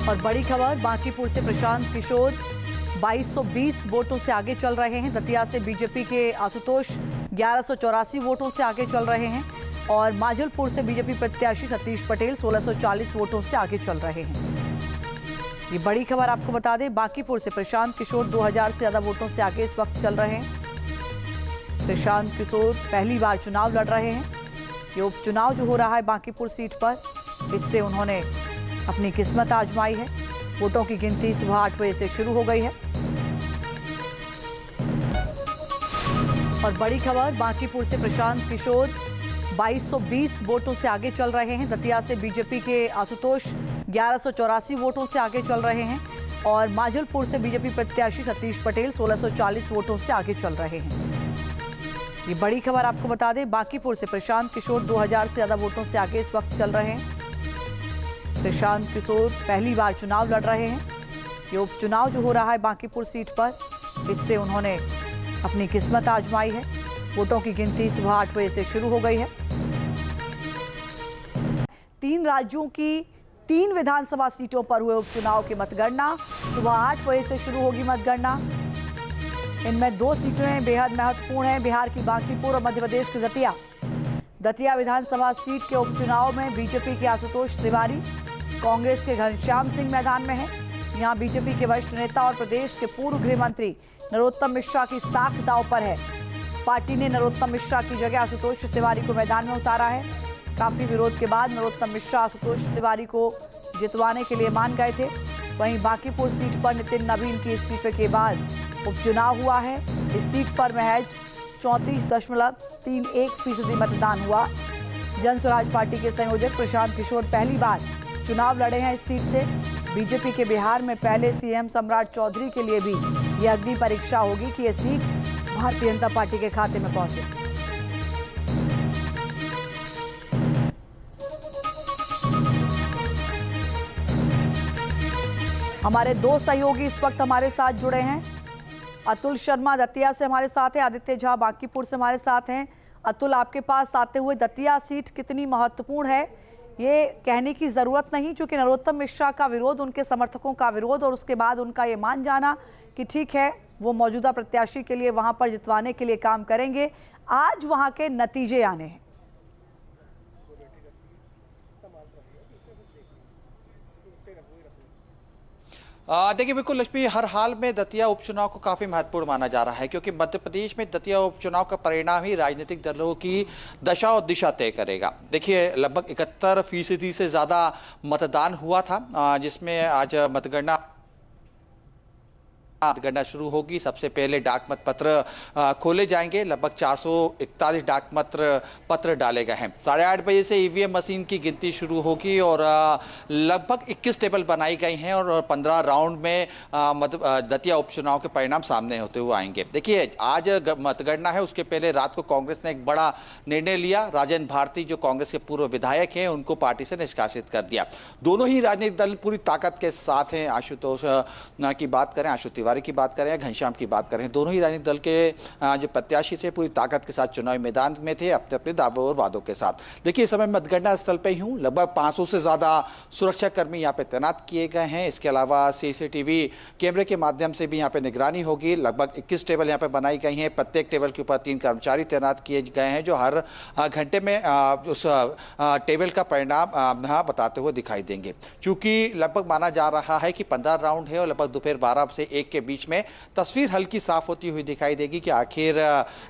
और बड़ी खबर, बांकीपुर से प्रशांत किशोर 2220 वोटों से आगे चल रहे हैं। दतिया से बीजेपी के आशुतोष 1184 वोटों से आगे चल रहे हैं और माजलपुर से बीजेपी प्रत्याशी सतीश पटेल 1640 वोटों से आगे चल रहे हैं। ये बड़ी खबर आपको बता दें, बांकीपुर से प्रशांत किशोर 2000 से ज्यादा वोटों से आगे इस वक्त चल रहे हैं। प्रशांत किशोर पहली बार चुनाव लड़ रहे हैं। ये उपचुनाव जो हो रहा है बांकीपुर सीट पर, इससे उन्होंने अपनी किस्मत आजमाई है। वोटों की गिनती सुबह 8 बजे से शुरू हो गई है। और बड़ी खबर, बांकीपुर से प्रशांत किशोर 2220 वोटों से आगे चल रहे हैं। दतिया से बीजेपी के आशुतोष 1184 वोटों से आगे चल रहे हैं और माजलपुर से बीजेपी प्रत्याशी सतीश पटेल 1640 वोटों से आगे चल रहे हैं। ये बड़ी खबर आपको बता दें, बांकीपुर से प्रशांत किशोर 2000 से ज्यादा वोटों से आगे इस वक्त चल रहे हैं। प्रशांत किशोर पहली बार चुनाव लड़ रहे हैं। ये उपचुनाव जो हो रहा है बांकीपुर सीट पर, इससे उन्होंने अपनी किस्मत आजमाई है। वोटों की गिनती सुबह 8 बजे से शुरू हो गई है। 3 राज्यों की 3 विधानसभा सीटों पर हुए उपचुनाव की मतगणना सुबह 8 बजे से शुरू होगी। मतगणना इनमें 2 सीटें बेहद महत्वपूर्ण हैं, बिहार की बांकीपुर और मध्य प्रदेश की दतिया विधानसभा सीट के उपचुनाव में बीजेपी के आशुतोष तिवारी, कांग्रेस के घनश्याम सिंह मैदान में हैं। यहां बीजेपी के वरिष्ठ नेता और प्रदेश के पूर्व गृह मंत्री नरोत्तम मिश्रा की साख दांव पर है। पार्टी ने नरोत्तम मिश्रा की जगह आशुतोष तिवारी को मैदान में उतारा है। काफी विरोध के बाद नरोत्तम मिश्रा आशुतोष तिवारी को जितवाने के लिए मान गए थे। वहीं बांकीपुर सीट पर नितिन नवीन के इस्तीफे के बाद उपचुनाव हुआ है। इस सीट पर महज 34.31% मतदान हुआ। जन स्वराज पार्टी के संयोजक प्रशांत किशोर पहली बार चुनाव लड़े हैं इस सीट से। बीजेपी के बिहार में पहले सीएम सम्राट चौधरी के लिए भी यह अग्नि परीक्षा होगी कि यह सीट भारतीय जनता पार्टी के खाते में पहुंचे। हमारे 2 सहयोगी इस वक्त हमारे साथ जुड़े हैं। अतुल शर्मा दतिया से हमारे साथ हैं, आदित्य झा बांकीपुर से हमारे साथ हैं। अतुल, आपके पास आते हुए दतिया सीट कितनी महत्वपूर्ण है ये कहने की ज़रूरत नहीं, क्योंकि नरोत्तम मिश्रा का विरोध, उनके समर्थकों का विरोध और उसके बाद उनका ये मान जाना कि ठीक है वो मौजूदा प्रत्याशी के लिए वहां पर जितवाने के लिए काम करेंगे। आज वहां के नतीजे आने हैं। देखिए, बिल्कुल लक्ष्मी, हर हाल में दतिया उपचुनाव को काफी महत्वपूर्ण माना जा रहा है, क्योंकि मध्य प्रदेश में दतिया उपचुनाव का परिणाम ही राजनीतिक दलों की दशा और दिशा तय करेगा। देखिए, लगभग 71% से ज्यादा मतदान हुआ था, जिसमें आज मतगणना शुरू होगी। सबसे पहले डाक मत पत्र खोले जाएंगे। लगभग 441 डाक मत पत्र डाले गए हैं। 8:30 बजे से ईवीएम मशीन की गिनती शुरू होगी और लगभग 21 टेबल बनाई गई हैं और 15 राउंड में दतिया उपचुनाव के परिणाम सामने होते हुए आएंगे। देखिए, आज मतगणना है, उसके पहले रात को कांग्रेस ने एक बड़ा निर्णय लिया। राजेंद्र भारती जो कांग्रेस के पूर्व विधायक हैं, उनको पार्टी से निष्कासित कर दिया। दोनों ही राजनीतिक दल पूरी ताकत के साथ हैं। आशुतोष की बात करें, आशु तिवारी की बात करें, घनश्याम की बात करें, दोनों ही राजनीतिक दल के जो प्रत्याशी थे पूरी ताकत के साथ चुनावी मैदान में थे, अपने अपने दावों और वादों के साथ। देखिए, इस समय मतगणना स्थल पे ही हूँ। लगभग 500 से ज्यादा सुरक्षा कर्मी यहाँ पे तैनात किए गए हैं। इसके अलावा सीसीटीवी कैमरे के माध्यम से भी यहाँ पे निगरानी होगी। लगभग 21 टेबल यहाँ पे बनाई गई हैं। प्रत्येक टेबल के ऊपर 3 कर्मचारी तैनात किए गए हैं, जो हर घंटे में उस टेबल का परिणाम बताते हुए दिखाई देंगे। चूंकि लगभग माना जा रहा है कि 15 राउंड है और लगभग दोपहर 12 से 1 के बीच में तस्वीर हल्की साफ होती हुई दिखाई देगी कि आखिर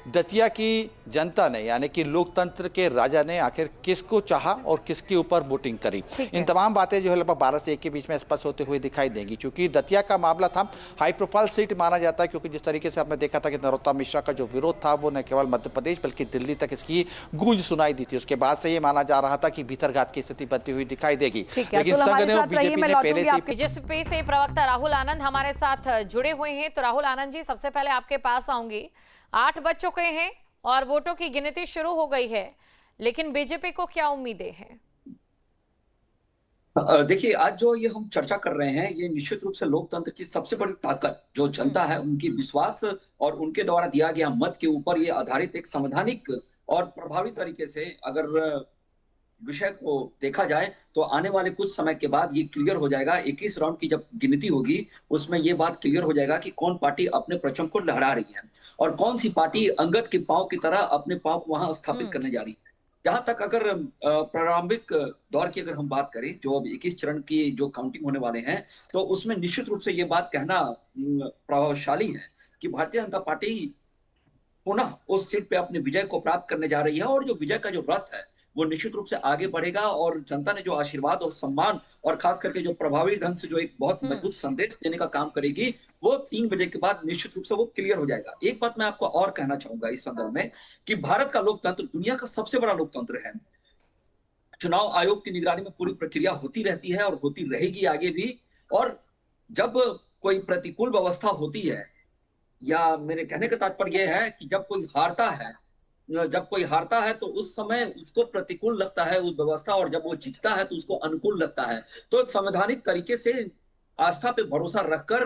दतिया की जनता ने, यानी कि लोकतंत्र के राजा ने आखिर किसको चाहा और किसके ऊपर वोटिंग करी। इन तमाम बातें जो है लगभग 12 से 1 के बीच में स्पष्ट होते हुए दिखाई देंगी। क्योंकि दतिया का मामला था हाई प्रोफाइल सीट माना जाता है, क्योंकि जिस तरीके से आपने देखा था कि नरोत्तम मिश्रा का जो विरोध था वो न केवल मध्य प्रदेश बल्कि दिल्ली तक इसकी गूंज सुनाई दी थी। उसके बाद से ये माना जा रहा था कि भीतरघात की स्थिति बनती हुई दिखाई देगी। लेकिन बीजेपी से प्रवक्ता राहुल आनंद हमारे साथ जुड़े हुए हैं। तो राहुल आनंद जी, सबसे पहले आपके पास आऊंगी। 8 बज चुके हैं और वोटों की गिनती शुरू हो गई है, लेकिन बीजेपी को क्या उम्मीदें हैं? देखिए, आज जो ये हम चर्चा कर रहे हैं, ये निश्चित रूप से लोकतंत्र की सबसे बड़ी ताकत जो जनता है उनकी विश्वास और उनके द्वारा दिया गया मत के ऊपर ये आधारित एक संवैधानिक और प्रभावी तरीके से अगर विषय को देखा जाए तो आने वाले कुछ समय के बाद ये क्लियर हो जाएगा। 21 राउंड की जब गिनती होगी उसमें ये बात क्लियर हो जाएगा कि कौन पार्टी अपने परचम को लहरा रही है और कौन सी पार्टी अंगद के पांव की तरह अपने पांव को वहां स्थापित करने जा रही है। जहां तक अगर प्रारंभिक दौर की अगर हम बात करें, जो अब 21 चरण की जो काउंटिंग होने वाले हैं, तो उसमें निश्चित रूप से ये बात कहना प्रभावशाली है कि भारतीय जनता पार्टी पुनः उस सीट पे अपने विजय को प्राप्त करने जा रही है और जो विजय का जो रथ है वो निश्चित रूप से आगे बढ़ेगा और जनता ने जो आशीर्वाद और सम्मान और खास करके जो प्रभावी ढंग से जो एक बहुत मजबूत संदेश देने का काम करेगी, वो 3 बजे के बाद निश्चित रूप से वो क्लियर हो जाएगा। एक बात मैं आपको और कहना चाहूंगा इस संदर्भ में कि भारत का लोकतंत्र दुनिया का सबसे बड़ा लोकतंत्र है। चुनाव आयोग की निगरानी में पूरी प्रक्रिया होती रहती है और होती रहेगी आगे भी। और जब कोई प्रतिकूल व्यवस्था होती है, या मेरे कहने का तात्पर्य यह है कि जब कोई हारता है तो उस समय उसको प्रतिकूल लगता है उस व्यवस्था, और जब वो जीतता है तो उसको अनुकूल लगता है। तो संवैधानिक तरीके से आस्था पे भरोसा रखकर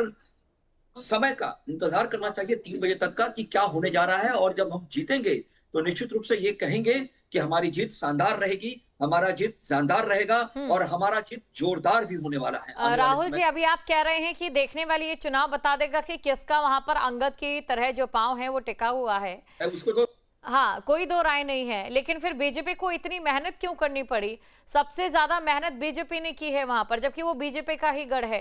समय का इंतजार करना चाहिए 3 बजे तक का कि क्या होने जा रहा है। और जब हम जीतेंगे तो निश्चित रूप से ये कहेंगे कि हमारी जीत शानदार रहेगी, हमारा जीत शानदार रहेगा और हमारा जीत जोरदार भी होने वाला है। राहुल जी, अभी आप कह रहे हैं कि देखने वाली ये चुनाव बता देगा कि किसका वहां पर अंगद की तरह जो पांव है वो टिका हुआ है, उसको तो हाँ, कोई दो राय नहीं है। लेकिन फिर बीजेपी को इतनी मेहनत क्यों करनी पड़ी? सबसे ज्यादा मेहनत बीजेपी ने की है वहां पर, जबकि वो बीजेपी का ही गढ़ है।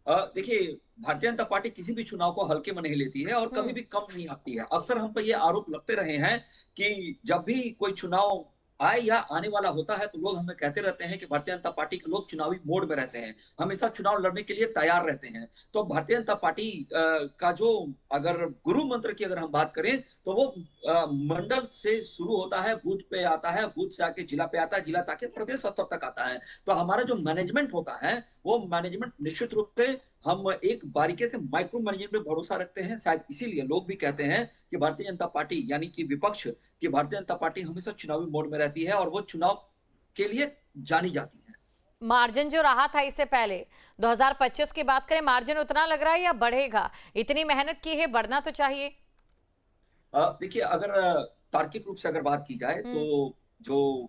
देखिए, भारतीय जनता पार्टी किसी भी चुनाव को हल्के में नहीं लेती है और कभी भी कम नहीं आती है। अक्सर हम पर ये आरोप लगते रहे हैं कि जब भी कोई चुनाव आए या आने वाला होता है तो लोग हमें कहते रहते हैं कि भारतीय जनता पार्टी के लोग चुनावी मोड में रहते हैं, हमेशा चुनाव लड़ने के लिए तैयार रहते हैं। तो भारतीय जनता पार्टी का जो अगर गुरु मंत्र की अगर हम बात करें तो वो मंडल से शुरू होता है, बूथ पे आता है, बूथ से आके जिला पे आता है, जिला से आके प्रदेश स्तर तक आता है। तो हमारा जो मैनेजमेंट होता है वो मैनेजमेंट निश्चित रूप से हम एक बारीकी से माइक्रो मैनेजमेंट पे भरोसा रखते हैं। शायद इसीलिए लोग भी कहते हैं कि भारतीय जनता पार्टी यानी कि विपक्ष की भारतीय जनता पार्टी हमेशा चुनावी मोड में रहती है और वो चुनाव के लिए जानी जाती है। मार्जिन जो रहा था इससे पहले 2025 की बात करें, मार्जिन उतना लग रहा है या बढ़ेगा? इतनी मेहनत की है, बढ़ना तो चाहिए। देखिए, अगर तार्किक रूप से अगर बात की जाए तो जो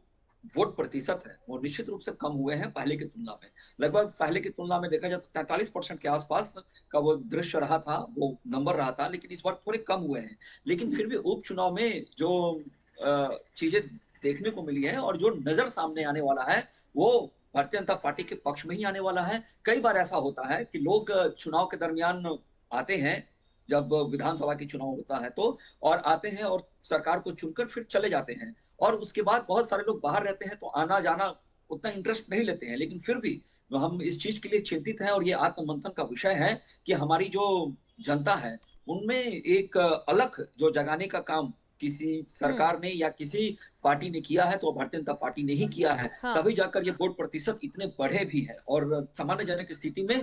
वोट प्रतिशत है वो निश्चित रूप से कम हुए हैं पहले की तुलना में। लगभग पहले की तुलना में देखा जाए तो 43% के आसपास का वो दृश्य रहा था, वो नंबर रहा था, लेकिन इस बार थोड़े कम हुए हैं। लेकिन फिर भी उपचुनाव में जो चीजें देखने को मिली है और जो नजर सामने आने वाला है वो भारतीय जनता पार्टी के पक्ष में ही आने वाला है। कई बार ऐसा होता है कि लोग चुनाव के दरमियान आते हैं, जब विधानसभा की चुनाव होता है तो, और आते हैं और सरकार को चुनकर फिर चले जाते हैं और उसके बाद बहुत सारे लोग बाहर रहते हैं तो आना जाना उतना इंटरेस्ट नहीं लेते हैं। लेकिन फिर भी हम इस चीज के लिए चिंतित हैं और ये आत्ममंथन का विषय है कि हमारी जो जनता है उनमें एक अलख जो जगाने का काम किसी सरकार ने या किसी पार्टी ने किया है तो भारतीय जनता पार्टी ने ही किया है। हाँ। तभी जाकर ये वोट प्रतिशत इतने बढ़े भी है और सामान्यजनक स्थिति में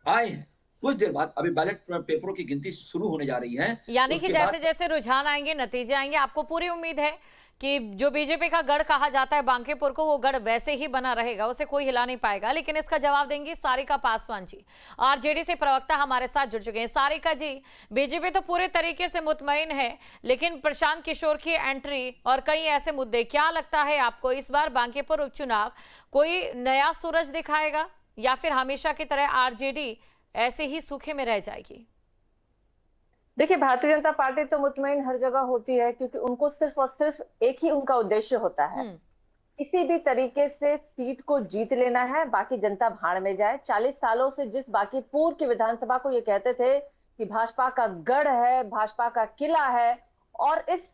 आए हैं। कुछ देर बाद अभी बैलेट पेपरों की गिनती शुरू होने जा रही है, यानी कि जैसे जैसे रुझान आएंगे, नतीजे आएंगे, आपको पूरी उम्मीद है कि जो बीजेपी का गढ़ कहा जाता है बांकीपुर को, वो गढ़ वैसे ही बना रहेगा, उसे कोई हिला नहीं पाएगा। लेकिन इसका जवाब देंगी सारिका पासवान जी, आरजेडी से प्रवक्ता हमारे साथ जुड़ चुके हैं। सारिका जी, बीजेपी तो पूरे तरीके से मुतमईन है, लेकिन प्रशांत किशोर की एंट्री और कई ऐसे मुद्दे, क्या लगता है आपको इस बार बांकीपुर उपचुनाव कोई नया सूरज दिखाएगा या फिर हमेशा की तरह आरजेडी ऐसे ही सूखे में रह जाएगी? देखिए, भारतीय जनता पार्टी तो मुतमईन हर जगह होती है क्योंकि उनको सिर्फ और सिर्फ एक ही उनका उद्देश्य होता है, किसी भी तरीके से सीट को जीत लेना है, बाकी जनता भाड़ में जाए। 40 सालों से जिस बांकीपुर की विधानसभा को ये कहते थे कि भाजपा का गढ़ है, भाजपा का किला है, और इस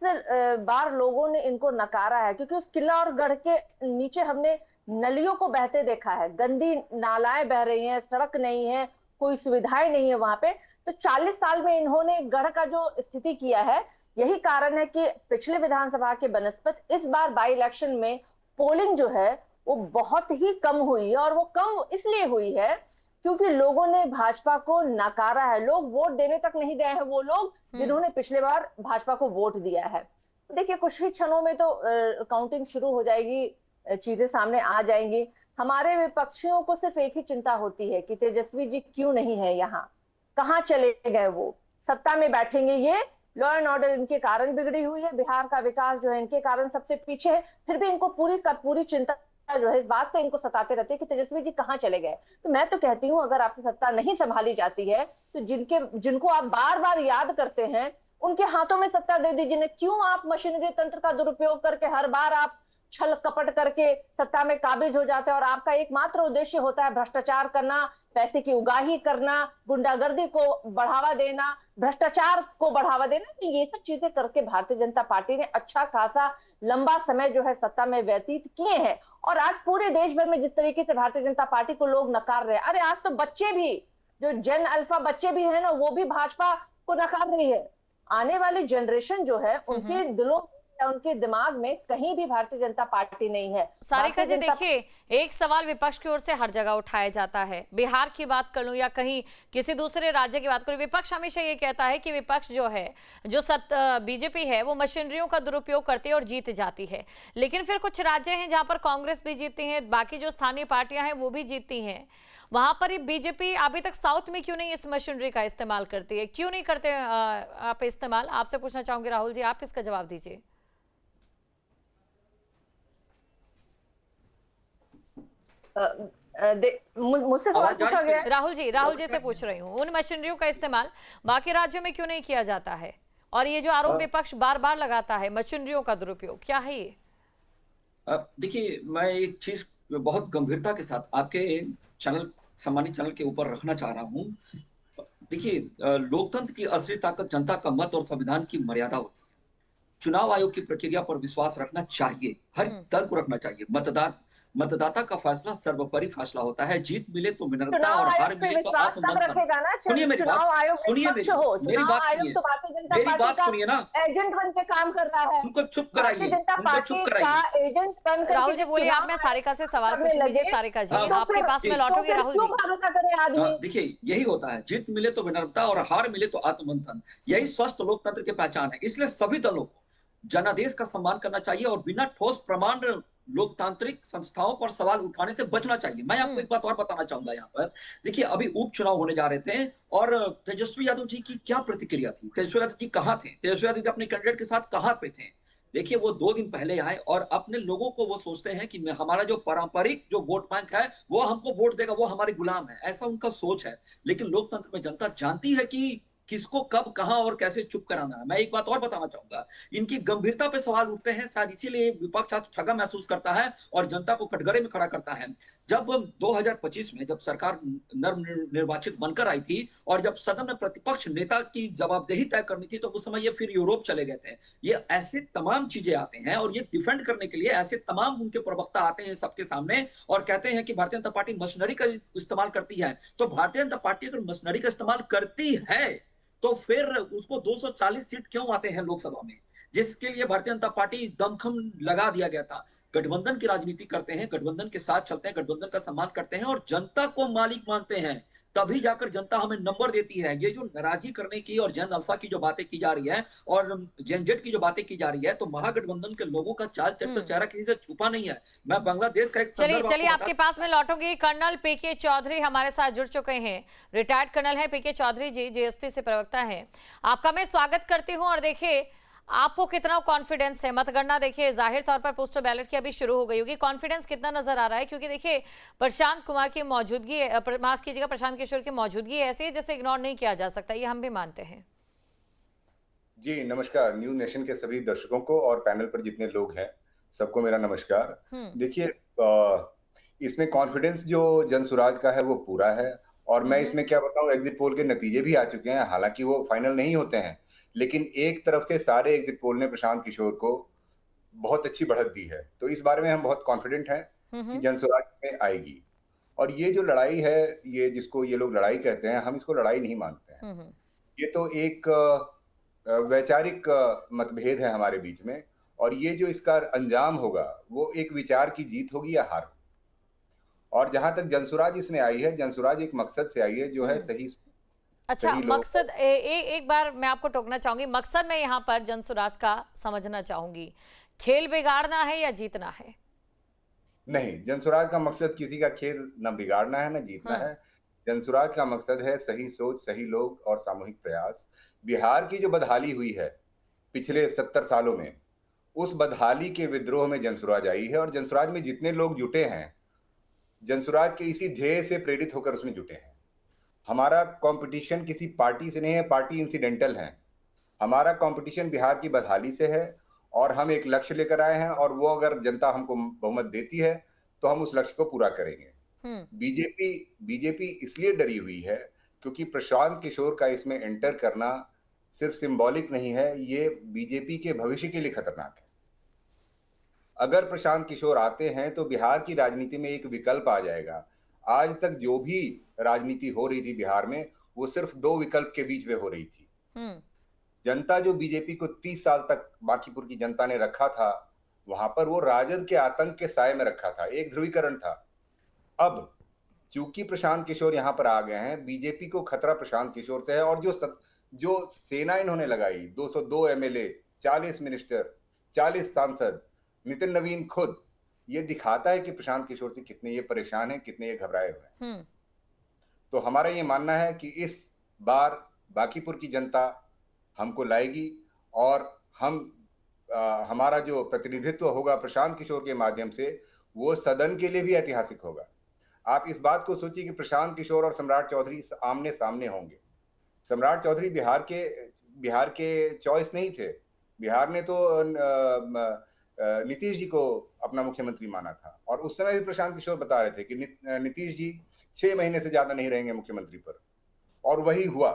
बार लोगों ने इनको नकारा है क्योंकि उस किला और गढ़ के नीचे हमने नलियों को बहते देखा है, गंदी नालाएं बह रही हैं, सड़क नहीं है, कोई सुविधाएं नहीं है वहां पे। तो 40 साल में इन्होंने गढ़ का जो स्थिति किया है, यही कारण है कि पिछले विधानसभा के बनस्पत इस बार बाई इलेक्शन में पोलिंग जो है वो बहुत ही कम हुई है। और वो कम इसलिए हुई है क्योंकि लोगों ने भाजपा को नकारा है। लोग वोट देने तक नहीं गए हैं वो लोग जिन्होंने पिछले बार भाजपा को वोट दिया है। देखिए, कुछ ही क्षणों में तो काउंटिंग शुरू हो जाएगी, चीजें सामने आ जाएंगी। हमारे विपक्षियों को सिर्फ एक ही चिंता होती है कि तेजस्वी जी क्यों नहीं है यहाँ, कहाँ चले गए, वो सत्ता में बैठेंगे ये लॉ एंड ऑर्डर इनके कारण बिगड़ी हुई है, बिहार का विकास जो है इनके कारण सबसे पीछे है, फिर भी इनको पूरी का पूरी चिंता जो है इस बात से इनको सताते रहते हैं कि तेजस्वी जी कहाँ चले गए। तो मैं तो कहती हूँ अगर आपसे सत्ता नहीं संभाली जाती है तो जिनको आप बार बार याद करते हैं उनके हाथों में सत्ता दे दीजिए ना। क्यों आप मशीनरी तंत्र का दुरुपयोग करके हर बार आप छल कपट करके सत्ता में काबिज हो जाते हैं और आपका एकमात्र उद्देश्य होता है भ्रष्टाचार करना, पैसे की उगाही करना, गुंडागर्दी को बढ़ावा देना, भ्रष्टाचार को बढ़ावा देना। तो ये सब चीजें करके भारतीय जनता पार्टी ने अच्छा खासा लंबा समय जो है सत्ता में व्यतीत किए हैं और आज पूरे देश भर में जिस तरीके से भारतीय जनता पार्टी को लोग नकार रहे हैं, अरे आज तो बच्चे भी जो जेन अल्फा बच्चे भी है ना वो भी भाजपा को नकार रही है। आने वाली जनरेशन जो है उनके दिलों या उनके दिमाग में कहीं भी भारतीय जनता पार्टी नहीं है। सारिका जी देखिए, एक सवाल विपक्ष की ओर से हर जगह उठाया जाता है, बिहार की बात कर लूं या कहीं किसी दूसरे राज्य की बात करूं, विपक्ष हमेशा ये कहता है कि विपक्ष जो है बीजेपी है वो मशीनरियों का दुरुपयोग करती है और जीत जाती है। लेकिन फिर कुछ राज्य हैं जहां पर कांग्रेस भी जीतती है, बाकी जो स्थानीय पार्टियां हैं वो भी जीतती हैं, वहां पर बीजेपी अभी तक साउथ में क्यों नहीं इस मशीनरी का इस्तेमाल करती है, क्यों नहीं करते आप इस्तेमाल? आपसे पूछना चाहूंगी राहुल जी, आप इसका जवाब दीजिए। मुझसे सवाल पूछा गया। राहुल जी से पूछ रही हूँ, उन मशीनरियों का इस्तेमाल बाकी राज्यों में क्यों नहीं किया जाता है? और ये जो आरोप विपक्ष बार बार लगाता है मशीनरियों का दुरुपयोग, क्या है ये? देखिए, मैं एक चीज बहुत गंभीरता के साथ आपके चैनल, सम्मानित चैनल के ऊपर रखना चाह रहा हूँ। देखिए, लोकतंत्र की असली ताकत जनता का मत और संविधान की मर्यादा होती है। चुनाव आयोग की प्रक्रिया पर विश्वास रखना चाहिए, हर दल को रखना चाहिए। मतदाता का फैसला सर्वोपरि फैसला होता है। जीत मिले तो विनम्रता और हार मिले तो आत्ममंथन। सुनिए मेरी बात, सुनिए मेरी बात, मेरी बात सुनिए ना। एजेंट बन के काम कर रहा है, उनको चुप कराइए, उनको चुप कराइए। एजेंट बन कर राहुल जी बोलिए, आप मैं सारिका से सवाल पूछ लीजिए। सारिका जी आपके पास में लौटूंगी। राहुल जी भरोसा करे आदमी। देखिए, यही होता है, जीत मिले तो विनम्रता और हार मिले तो आत्ममंथन। यही स्वस्थ लोकतंत्र की पहचान है। इसलिए सभी दलों को जनादेश का सम्मान करना चाहिए और बिना ठोस प्रमाण लोकतांत्रिक संस्थाओं पर सवाल उठाने से बचना चाहिए। मैं आपको एक बात और बताना चाहूंगा यहाँ पर। देखिए, अभी उपचुनाव होने जा रहे थे और तेजस्वी यादव जी की क्या प्रतिक्रिया थी? तेजस्वी यादव जी कहाँ थे? तेजस्वी यादव जी अपने कैंडिडेट के साथ कहाँ पे थे? देखिए, वो 2 दिन पहले आए और अपने लोगों को वो सोचते हैं कि हमारा जो पारंपरिक जो वोट बैंक है वो हमको वोट देगा, वो हमारे गुलाम है, ऐसा उनका सोच है। लेकिन लोकतंत्र में जनता जानती है कि किसको कब कहां और कैसे चुप कराना है। मैं एक बात और बताना चाहूंगा, इनकी गंभीरता पे सवाल उठते हैं, शायद इसीलिए विपक्ष आज ठगा महसूस करता है और जनता को कटघरे में खड़ा करता है। जब 2025 में जब सरकार नवनिर्वाचित बनकर आई थी और जब सदन में प्रतिपक्ष नेता की जवाबदेही तय करनी थी तो उस समय ये फिर यूरोप चले गए थे। ये ऐसे तमाम चीजें आते हैं और ये डिफेंड करने के लिए ऐसे तमाम उनके प्रवक्ता आते हैं सबके सामने और कहते हैं कि भारतीय जनता पार्टी मशीनरी का इस्तेमाल करती है। तो भारतीय जनता पार्टी अगर मशीनरी का इस्तेमाल करती है तो फिर उसको 240 सीट क्यों आते हैं लोकसभा में, जिसके लिए भारतीय जनता पार्टी दमखम लगा दिया गया था। गठबंधन की राजनीति करते हैं, गठबंधन के साथ चलते हैं, गठबंधन का सम्मान करते हैं और जनता को मालिक मानते हैं, तभी जाकर जनता हमें नंबर देती है। ये जो नाराजगी करने की और जेन अल्फा की जो बातें की जा रही है और जेन जेड की जो बातें की जा रही है, तो महागठबंधन के लोगों का चाल चरित्र चेहरा किसी से छुपा नहीं है। मैं बांग्लादेश का एक चलिए आपके पास में लौटूंगी। कर्नल पीके चौधरी हमारे साथ जुड़ चुके हैं, रिटायर्ड कर्नल है पीके चौधरी जी, जेएसपी से प्रवक्ता है। आपका मैं स्वागत करती हूँ। और देखिए, आपको कितना कॉन्फिडेंस है? मतगणना देखिए जाहिर तौर पर पोस्टल बैलेट की अभी शुरू हो गई होगी, कॉन्फिडेंस कितना नजर आ रहा है? क्योंकि देखिए प्रशांत कुमार की मौजूदगी, माफ कीजिएगा, प्रशांत किशोर की मौजूदगी ऐसी है जिसे इग्नोर नहीं किया जा सकता, ये हम भी मानते हैं। जी नमस्कार, न्यूज नेशन के सभी दर्शकों को और पैनल पर जितने लोग हैं सबको मेरा नमस्कार। देखिए, इसमें कॉन्फिडेंस जो जनसुराज का है वो पूरा है और मैं इसमें क्या बताऊं, एग्जिट पोल के नतीजे भी आ चुके हैं, हालांकि वो फाइनल नहीं होते हैं, लेकिन एक तरफ से सारे एग्जिट पोल ने प्रशांत किशोर को बहुत अच्छी बढ़त दी है। तो इस बारे में हम बहुत कॉन्फिडेंट हैं कि जनसुराज में आएगी। और ये जो लड़ाई है, ये जिसको ये लोग लड़ाई कहते हैं, हम इसको लड़ाई नहीं मानते हैं। ये तो एक वैचारिक मतभेद है हमारे बीच में और ये जो इसका अंजाम होगा वो एक विचार की जीत होगी या हार। और जहां तक जनसुराज इसमें आई है, जनसुराज एक मकसद से आई है जो है सही। अच्छा, मकसद एक बार मैं आपको टोकना चाहूंगी, मकसद मैं यहाँ पर जनसुराज का समझना चाहूंगी, खेल बिगाड़ना है या जीतना है? नहीं, जनसुराज का मकसद किसी का खेल न बिगाड़ना है न जीतना है। जनसुराज का मकसद है सही सोच, सही लोग और सामूहिक प्रयास। बिहार की जो बदहाली हुई है पिछले 70 सालों में, उस बदहाली के विद्रोह में जनसुराज आई है, और जनसुराज में जितने लोग जुटे हैं, जनसुराज के इसी ध्येय से प्रेरित होकर उसमें जुटे हैं। हमारा कंपटीशन किसी पार्टी से नहीं है, पार्टी इंसिडेंटल है। हमारा कंपटीशन बिहार की बदहाली से है, और हम एक लक्ष्य लेकर आए हैं, और वो अगर जनता हमको बहुमत देती है तो हम उस लक्ष्य को पूरा करेंगे। बीजेपी इसलिए डरी हुई है क्योंकि प्रशांत किशोर का इसमें एंटर करना सिर्फ सिंबॉलिक नहीं है, ये बीजेपी के भविष्य के लिए खतरनाक है। अगर प्रशांत किशोर आते हैं तो बिहार की राजनीति में एक विकल्प आ जाएगा। आज तक जो भी राजनीति हो रही थी बिहार में, वो सिर्फ दो विकल्प के बीच में हो रही थी। जनता जो बीजेपी को 30 साल तक बांकीपुर की जनता ने रखा था, वहां पर वो राजद के आतंक के साए में रखा था, एक ध्रुवीकरण था। अब चूंकि प्रशांत किशोर यहां पर आ गए हैं, बीजेपी को खतरा प्रशांत किशोर से है, और जो सेना इन्होंने लगाई, 202 एमएलए, 40 मिनिस्टर, 40 सांसद, नितिन नवीन खुद, ये दिखाता है कि प्रशांत किशोर से कितने ये परेशान हैं, कितने ये घबराए हुए हैं। तो हमारा ये मानना है कि इस बार बांकीपुर की जनता हमको लाएगी, और हमारा जो प्रतिनिधित्व होगा प्रशांत किशोर के माध्यम से, वो सदन के लिए भी ऐतिहासिक होगा। आप इस बात को सोचिए कि प्रशांत किशोर और सम्राट चौधरी आमने सामने होंगे। सम्राट चौधरी बिहार के चॉइस नहीं थे। बिहार ने तो नीतीश जी को अपना मुख्यमंत्री माना था, और उस समय भी प्रशांत किशोर बता रहे थे कि नीतीश जी 6 महीने से ज्यादा नहीं रहेंगे मुख्यमंत्री पर, और वही हुआ।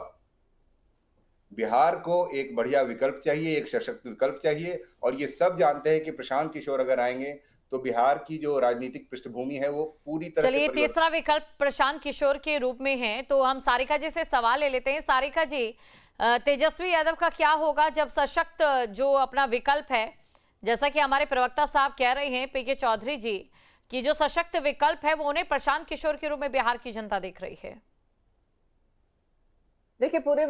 बिहार को एक बढ़िया विकल्प चाहिए, एक सशक्त विकल्प चाहिए, और ये सब जानते हैं कि प्रशांत किशोर अगर आएंगे तो बिहार की जो राजनीतिक पृष्ठभूमि है वो पूरी तरह से चलिए, तीसरा विकल्प प्रशांत किशोर के रूप में है, तो हम सारिका जी से सवाल ले लेते हैं। सारिका जी, तेजस्वी यादव का क्या होगा जब सशक्त जो अपना विकल्प है, जैसा कि हमारे प्रवक्ता साहब कह रहे हैं पीके चौधरी जी, कि जो सशक्त विकल्प है वो उन्हें प्रशांत किशोर के रूप में बिहार की जनता देख रही है? देखिए, पूरे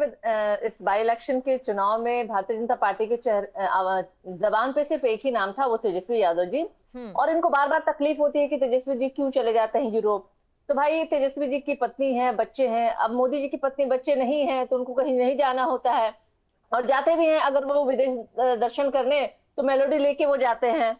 इस बाई इलेक्शन के चुनाव में भारतीय जनता पार्टी के जबान पे सिर्फ एक ही नाम था, वो तेजस्वी यादव जी। और इनको बार बार तकलीफ होती है कि तेजस्वी जी क्यों चले जाते हैं यूरोप। तो भाई, तेजस्वी जी की पत्नी है, बच्चे हैं। अब मोदी जी की पत्नी बच्चे नहीं है तो उनको कहीं नहीं जाना होता है, और जाते भी हैं अगर वो विदेश दर्शन करने तो मेलोडी लेके वो जाते हैं।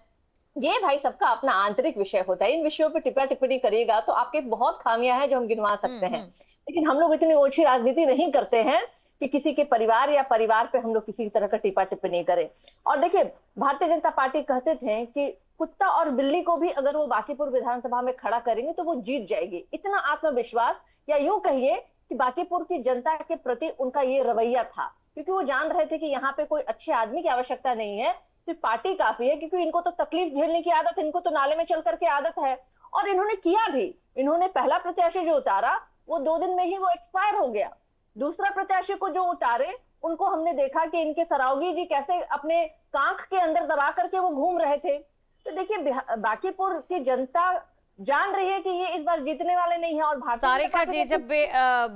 ये भाई सबका अपना आंतरिक विषय होता है। इन विषयों पे टिप्पा टिप्पणी करिएगा तो आपके बहुत खामियां हैं जो हम गिनवा सकते हैं, लेकिन हम लोग इतनी ओछी राजनीति नहीं करते हैं कि किसी के परिवार या परिवार पे हम लोग किसी तरह का टिप्पा टिप्पणी करें। और देखिए, भारतीय जनता पार्टी कहते थे कि कुत्ता और बिल्ली को भी अगर वो बांकीपुर विधानसभा में खड़ा करेंगे तो वो जीत जाएगी। इतना आत्मविश्वास, या यूं कहिए कि बांकीपुर की जनता के प्रति उनका ये रवैया था, क्योंकि वो जान रहे थे कि यहाँ पे कोई अच्छे आदमी की आवश्यकता नहीं है, सिर्फ पार्टी काफी है, क्योंकि इनको तो तकलीफ झेलने की आदत है, इनको तो नाले में चल करके आदत है। और इन्होंने किया भी। इन्होंने पहला प्रत्याशी जो उतारा वो 2 दिन में ही वो एक्सपायर हो गया। दूसरा प्रत्याशी को जो उतारे, उनको हमने देखा कि इनके सरावगी जी कैसे अपने कांख के अंदर दबा करके वो घूम रहे थे। तो देखिए, बांकीपुर की जनता जान रही है कि ये इस बार जीतने वाले नहीं है। और भारतीय सारिका जी, जब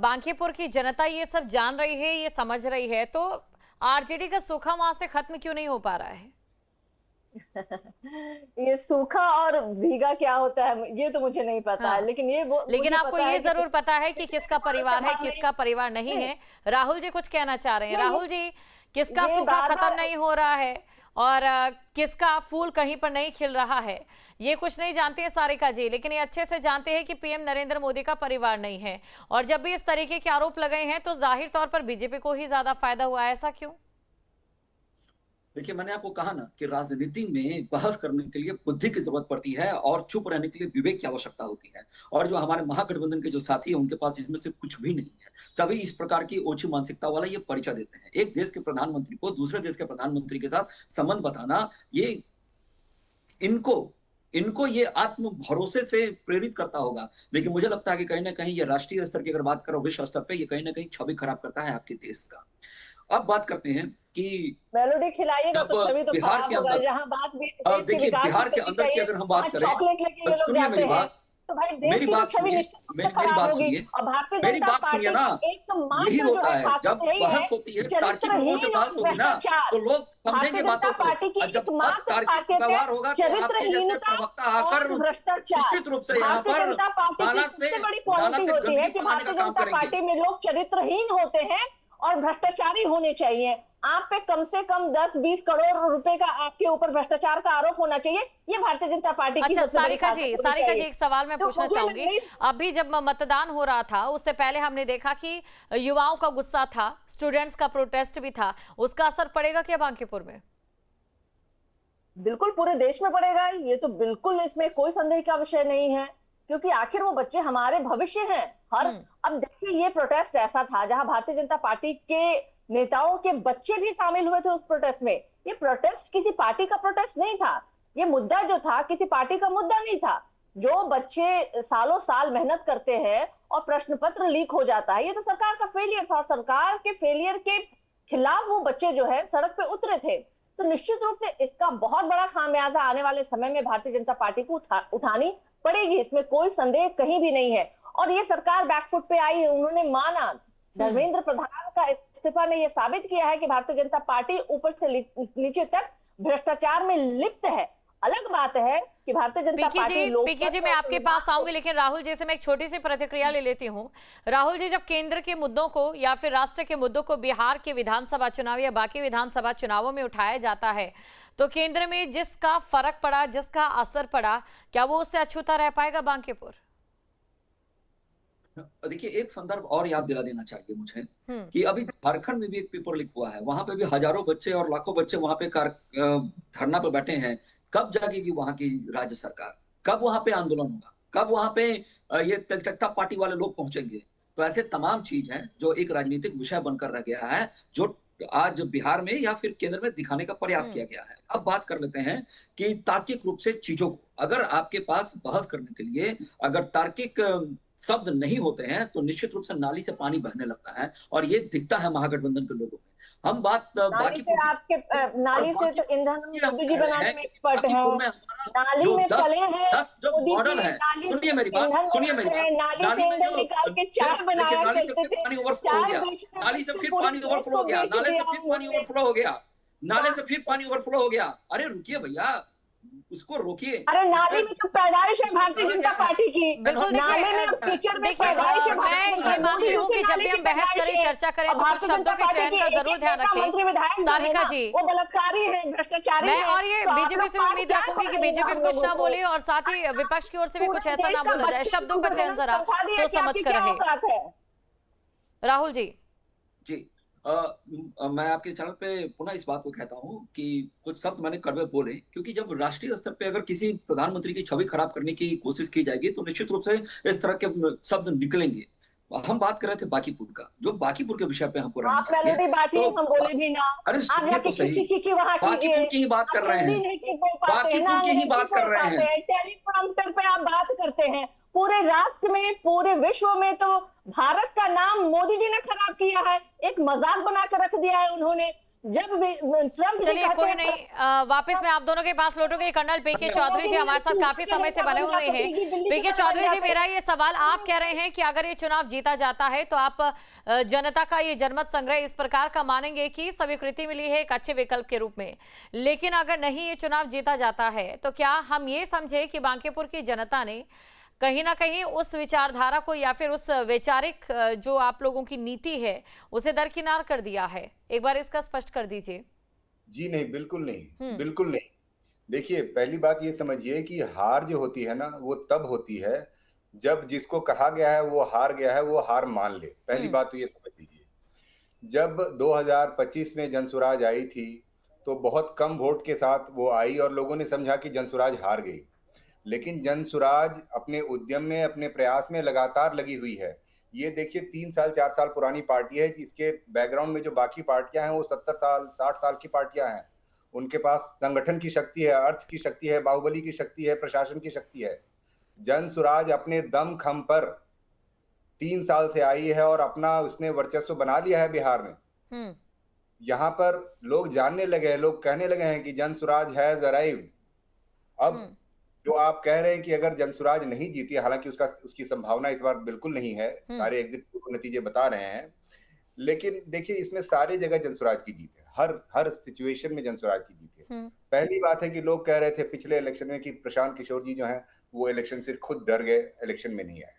बांकीपुर की जनता ये सब जान रही है, ये समझ रही है, तो आरजेडी का सूखा वहां से खत्म क्यों नहीं हो पा रहा है? ये सूखा और भीगा क्या होता है ये तो मुझे नहीं पता है, लेकिन आपको ये जरूर पता है कि किसका परिवार है, किसका परिवार नहीं है। राहुल जी कुछ कहना चाह रहे हैं। राहुल जी, किसका सूखा खत्म नहीं हो रहा है और किसका फूल कहीं पर नहीं खिल रहा है, ये कुछ नहीं जानते हैं सारिका जी, लेकिन ये अच्छे से जानते हैं कि पीएम नरेंद्र मोदी का परिवार नहीं है। और जब भी इस तरीके के आरोप लगे हैं तो जाहिर तौर पर बीजेपी को ही ज्यादा फायदा हुआ है, ऐसा क्यों? देखिए, मैंने आपको कहा ना कि राजनीति में बहस करने के लिए बुद्धि की जरूरत पड़ती है और चुप रहने के लिए विवेक की आवश्यकता होती है। और जो हमारे महागठबंधन के जो साथी हैं उनके पास इसमें से कुछ भी नहीं है, तभी इस प्रकार की ओछी मानसिकता वाला ये परिचय देते हैं। एक देश के प्रधानमंत्री को दूसरे देश के प्रधानमंत्री के साथ संबंध बताना, ये इनको ये आत्म भरोसे से प्रेरित करता होगा। लेकिन मुझे लगता है कि कहीं ना कहीं ये राष्ट्रीय स्तर की अगर बात करो, विश्व स्तर पे, ये कहीं ना कहीं छवि खराब करता है आपके देश का। अब बात करते हैं कि मेलोडी खिलाइएगा तो छवि तो बिहार के अंदर, जहां बात भी देखिए बिहार के अंदर की अगर हम बात करें, सुनिए मेरी बात, तो भाई मेरी बात सुनिए, मेरी बात सुनिए, मेरी बात सुनिए ना। यही होता है जब बहस होती है, तार्किक लोगों से बहस होगी ना तो लोग समझेंगे बातों को। जब तार्किक व्यवहार होगा तो आपके जैसे प्रवक्ता आकर निश्चित रूप से यहाँ पर नाला से गंदगी फैलाने का काम करेंगे। पार्टी में लोग चरित्रहीन होते हैं और भ्रष्टाचारी होने चाहिए। आप पे कम से कम 10-20 करोड़ रुपए का आपके ऊपर भ्रष्टाचार का आरोप होना चाहिए। ये भारतीय जनता पार्टी की अच्छा, सबसे बड़ी खासियत होनी सारिका जी चाहिए। एक सवाल मैं तो पूछना मुझे चाहूंगी। नहीं- अभी जब मतदान हो रहा था उससे पहले हमने देखा कि युवाओं का गुस्सा था, स्टूडेंट्स का प्रोटेस्ट भी था, उसका असर पड़ेगा क्या बांकीपुर में? बिल्कुल पूरे देश में पड़ेगा। ये तो बिल्कुल, इसमें कोई संदेह का विषय नहीं है, क्योंकि आखिर वो बच्चे हमारे भविष्य हैं। अब देखिए, ये प्रोटेस्ट ऐसा था जहां भारतीय जनता पार्टी के नेताओं के बच्चे भी शामिल हुए थे उस प्रोटेस्ट में। ये प्रोटेस्ट किसी पार्टी का प्रोटेस्ट नहीं था। ये मुद्दा जो था किसी पार्टी का मुद्दा नहीं था। जो बच्चे सालों साल मेहनत करते हैं और प्रश्न पत्र लीक हो जाता है, ये तो सरकार का फेलियर था। सरकार के फेलियर के खिलाफ वो बच्चे जो है सड़क पे उतरे थे। तो निश्चित रूप से इसका बहुत बड़ा खामियाजा आने वाले समय में भारतीय जनता पार्टी को उठानी पड़ेगी, इसमें कोई संदेह कहीं भी नहीं है। और ये सरकार बैकफुट पे आई है, उन्होंने माना। धर्मेंद्र प्रधान का इस्तीफा ने यह साबित किया है कि भारतीय जनता पार्टी ऊपर से नीचे तक भ्रष्टाचार में लिप्त है। अलग बात है कि भारतीय जनता पार्टी पीके जी मैं आपके पास आऊंगी, लेकिन राहुल जी से मैं एक छोटी सी प्रतिक्रिया ले लेती हूं। राहुल जी, जब केंद्र के मुद्दों को या फिर राष्ट्र के मुद्दों को बिहार के विधानसभा चुनाव या बाकी विधानसभा चुनावों में उठाया जाता है, तो केंद्र में जिसका फर्क पड़ा, जिसका असर पड़ा, क्या वो उससे अछूता रह पाएगा बांकीपुर? देखिए, एक संदर्भ और याद दिला देना चाहिए मुझे कि अभी झारखंड में भी एक पेपर लीक हुआ है। वहां पे भी हजारों बच्चे और लाखों बच्चे वहां पे धरना पे बैठे हैं। कब जागेगी वहां की राज्य सरकार? कब वहां पे आंदोलन होगा? कब वहां पे ये तेलचट्टा पार्टी वाले लोग पहुंचेंगे? तो ऐसे तमाम चीज हैं जो एक राजनीतिक विषय बनकर रह गया है, जो आज बिहार में या फिर केंद्र में दिखाने का प्रयास किया गया है। अब बात कर लेते हैं कि तार्किक रूप से चीजों को, अगर आपके पास बहस करने के लिए अगर तार्किक शब्द नहीं होते हैं तो निश्चित रूप से नाली से पानी बहने लगता है, और ये दिखता है महागठबंधन के लोगों में। हम बात नाली से आपके नाली से तो ईंधन मोदी जी बनाने में एक्सपर्ट हैं। नाली में फले हैं मोदी जी, सुनिए मेरी बात, सुनिए मेरी बात। नाली से ईंधन निकाल के चाय बनाया करते थे। पानी ओवरफ्लो हो गया, नाली से फिर पानी ओवरफ्लो हो गया, नाले से फिर पानी ओवरफ्लो हो गया, नाले से फिर पानी ओवरफ्लो हो गया। अरे रुकिए भैया, उसको रोकिए। अरे नाली में तो पैदाइश है भारतीय जनता पार्टी की। बिल्कुल, नाले में कीचड़ में पैदाइश है। मैं ये मानती हूँ कि जब भी हम बहस करें, चर्चा करें, तो कुछ शब्दों के चयन का जरूर ध्यान रखें। सारिका जी, वो बलात्कारी है, भ्रष्टाचारी है। मैं और ये बीजेपी से उम्मीद रखूंगी कि बीजेपी कुछ ना बोले और साथ ही विपक्ष की ओर से भी कुछ ऐसा ना बोला जाए। शब्दों का चयन जरा सोच समझ कर रहे। राहुल जी जी, मैं आपके चैनल पे पुनः इस बात को कहता हूं कि कुछ शब्द मैंने कड़वे बोले, क्योंकि जब राष्ट्रीय स्तर पे अगर किसी प्रधानमंत्री की छवि खराब करने की कोशिश की जाएगी तो निश्चित रूप से इस तरह के शब्द निकलेंगे। हम बात कर रहे थे बांकीपुर का, जो बांकीपुर के विषय पे हमको आप मेलोडी बांटी, हम बोले भी ना। अरे सुनिए तो सही, बांकीपुर की ही बात कर रहे हैं, बांकीपुर की ही बात कर रहे हैं। टेलीप्रॉम्प्टर पे आप बात करते हैं। पूरे राष्ट्र में, पूरे विश्व में तो भारत का नाम मोदी जी ने खराब किया है, एक मजाक बनाकर रख दिया है उन्होंने। जब ट्रम्प, चलिए कोई नहीं, वापस मैं आप दोनों के पास लौटूंगी। कर्नल पीके चौधरी जी हमारे साथ काफी समय से बने हुए हैं। पीके चौधरी जी, मेरा ये सवाल, आप कह रहे हैं कि अगर ये चुनाव जीता जाता है तो आप जनता का ये जनमत संग्रह इस प्रकार का मानेंगे कि स्वीकृति मिली है एक अच्छे विकल्प के रूप में, लेकिन अगर नहीं ये चुनाव जीता जाता है तो क्या हम ये समझे कि बांकीपुर की जनता ने कहीं ना कहीं उस विचारधारा को या फिर उस वैचारिक जो आप लोगों की नीति है उसे दरकिनार कर दिया है? एक बार इसका स्पष्ट कर दीजिए। जी नहीं, बिल्कुल नहीं, बिल्कुल नहीं। देखिए, पहली बात ये समझिए कि हार जो होती है ना, वो तब होती है जब जिसको कहा गया है वो हार गया है, वो हार मान ले। पहली बात तो ये समझ लीजिए। जब 2025 में जनसुराज आई थी तो बहुत कम वोट के साथ वो आई और लोगों ने समझा कि जनसुराज हार गई, लेकिन जनसुराज अपने उद्यम में, अपने प्रयास में लगातार लगी हुई है। ये देखिए, 3 साल 4 साल पुरानी पार्टी है, जिसके बैकग्राउंड में जो बाकी पार्टियां हैं वो 70 साल 60 साल की पार्टियां हैं। उनके पास संगठन की शक्ति है, अर्थ की शक्ति है, बाहुबली की शक्ति है, प्रशासन की शक्ति है। जनसुराज अपने दम खम पर 3 साल से आई है और अपना उसने वर्चस्व बना लिया है बिहार में। यहाँ पर लोग जानने लगे हैं, लोग कहने लगे हैं कि जनसुराज हैज अराइव्ड। अब जो आप कह रहे हैं कि अगर जनसुराज नहीं जीती, हालांकि उसकी संभावना इस बार बिल्कुल नहीं है, सारे एग्जिट पोल नतीजे बता रहे हैं, लेकिन देखिए इसमें सारी जगह जनसुराज की जीत है, हर सिचुएशन में जनसुराज की जीत है। पहली बात है कि लोग कह रहे थे पिछले इलेक्शन में कि प्रशांत किशोर जी जो हैं वो इलेक्शन से खुद डर गए, इलेक्शन में नहीं आए।